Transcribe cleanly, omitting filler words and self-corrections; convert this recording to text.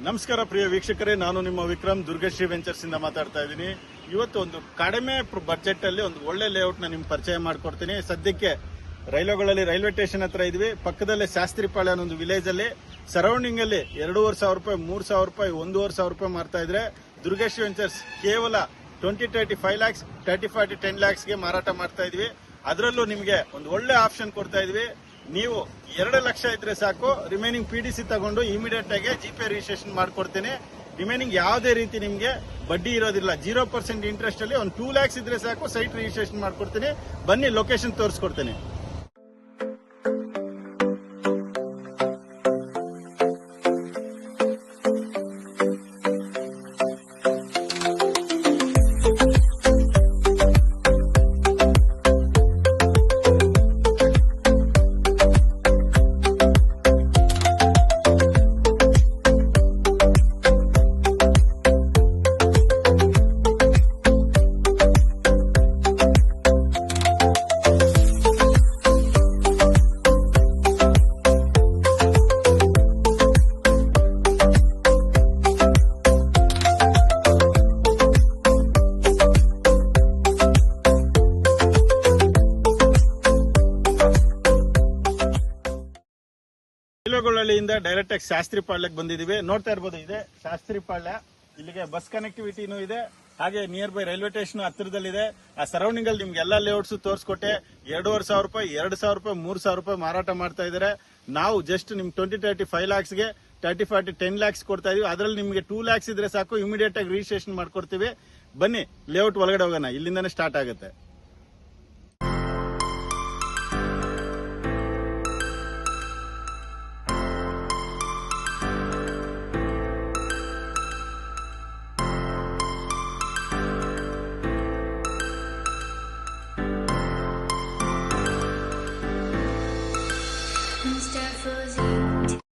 ನಮಸ್ಕಾರ ಪ್ರಿಯ ವೀಕ್ಷಕರೇ, ನಾನು ನಿಮ್ಮ ವಿಕ್ರಮ್ ದುರ್ಗಶ್ರೀ ವೆಂಚರ್ಸ್ ಇಂದ ಮಾತಾಡ್ತಾ ಇದ್ದೀನಿ. ಇವತ್ತು ಒಂದು ಕಡಿಮೆ ಬಜೆಟ್ ಅಲ್ಲಿ ಒಂದು ಒಳ್ಳೆ ಲೇಔಟ್ ನ ನಿಮ್ಗೆ ಪರಿಚಯ ಮಾಡ್ಕೊಡ್ತೀನಿ. ಸದ್ಯಕ್ಕೆ ರೈಲ್ವೆ ಸ್ಟೇಷನ್ ಹತ್ರ ಇದ್ವಿ. ಪಕ್ಕದಲ್ಲೇ ಶಾಸ್ತ್ರಿಪಾಳ್ಯ ಅನ್ನೋ ಒಂದು ವಿಲೇಜ್ ಅಲ್ಲಿ ಸರೌಂಡಿಂಗ್ ಅಲ್ಲಿ 2,500 ರೂಪಾಯಿ, 3,000 ರೂಪಾಯಿ, 1,500 ರೂಪಾಯಿ ಮಾರ್ತಾ ಇದ್ರೆ ದುರ್ಗಶ್ರೀ ವೆಂಚರ್ಸ್ ಕೇವಲ 20-35 lakhs, 30-40, 10 lakhs ಗೆ ಮಾರಾಟ ಮಾಡ್ತಾ ಇದ್ವಿ. ಅದರಲ್ಲೂ ನಿಮಗೆ ಒಂದು ಒಳ್ಳೆ ಆಪ್ಷನ್ ಕೊಡ್ತಾ ಇದ್ವಿ. ನೀವು 2 ಲಕ್ಷ ಇದ್ರೆ ಸಾಕು, ರಿಮೈನಿಂಗ್ PDC ತಗೊಂಡು ಇಮಿಡಿಯೇಟ್ ಆಗಿ GPay ರಿಜಿಸ್ಟ್ರೇಷನ್ ಮಾಡ್ಕೊಡ್ತೀನಿ. ರಿಮೈನಿಂಗ್ ಯಾವುದೇ ರೀತಿ ನಿಮಗೆ ಬಡ್ಡಿ ಇರೋದಿಲ್ಲ. 0% ಇಂಟ್ರೆಸ್ಟ್ ಅಲ್ಲಿ ಒಂದು 2 lakhs ಇದ್ರೆ ಸಾಕು, ಸೈಟ್ ರಿಜಿಸ್ಟ್ರೇಷನ್ ಮಾಡ್ಕೊಡ್ತೀನಿ. ಬನ್ನಿ, ಲೊಕೇಶನ್ ತೋರಿಸ್ಕೊಡ್ತೀನಿ. ಇಲಗೊಳ್ಳಳ್ಳಿಯಿಂದ ಡೈರೆಕ್ಟ್ ಆಗಿ ಶಾಸ್ತ್ರಿಪಾಳ್ಯಕ್ಕೆ ಬಂದಿದ್ದೀವಿ. ನೋಡ್ತಾ ಇರ್ಬೋದು, ಇದೆ ಶಾಸ್ತ್ರಿಪಾಳ್ಯ. ಇಲ್ಲಿಗೆ ಬಸ್ ಕನೆಕ್ಟಿವಿಟಿನೂ ಇದೆ, ಹಾಗೆ ನಿಯರ್ ಬೈ ರೈಲ್ವೆ ಸ್ಟೇಷನ್ ಹತ್ತಿರದಲ್ಲಿದೆ. ಆ ಸರೌಂಡಿಂಗ್ ಅಲ್ಲಿ ನಿಮ್ಗೆ ಎಲ್ಲಾ ಲೇಔಟ್ಸ್ ತೋರಿಸ್ಕೊಟ್ಟೆ. 2,500 ರೂಪಾಯಿ, 2,000 ರೂಪಾಯಿ, 3,000 ರೂಪಾಯಿ ಮಾರಾಟ ಮಾಡ್ತಾ ಇದ್ದಾರೆ. ನಾವು ಜಸ್ಟ್ ನಿಮ್ 20-35 lakhs ಗೆ 30-40, 10 lakhs ಕೊಡ್ತಾ ಇದೀವಿ. ಅದರಲ್ಲಿ ನಿಮಗೆ 2 lakhs ಇದ್ರೆ ಸಾಕು, ಇಮಿಡಿಯೇಟ್ ಆಗಿ ರಿಜಿಸ್ಟ್ರೇಷನ್ ಮಾಡ್ಕೊಡ್ತೀವಿ. ಬನ್ನಿ, ಲೇಔಟ್ ಒಳಗಡೆ ಹೋಗೋಣ. ಇಲ್ಲಿಂದಾನೇ ಸ್ಟಾರ್ಟ್ ಆಗುತ್ತೆ. Mr. Fuzzy.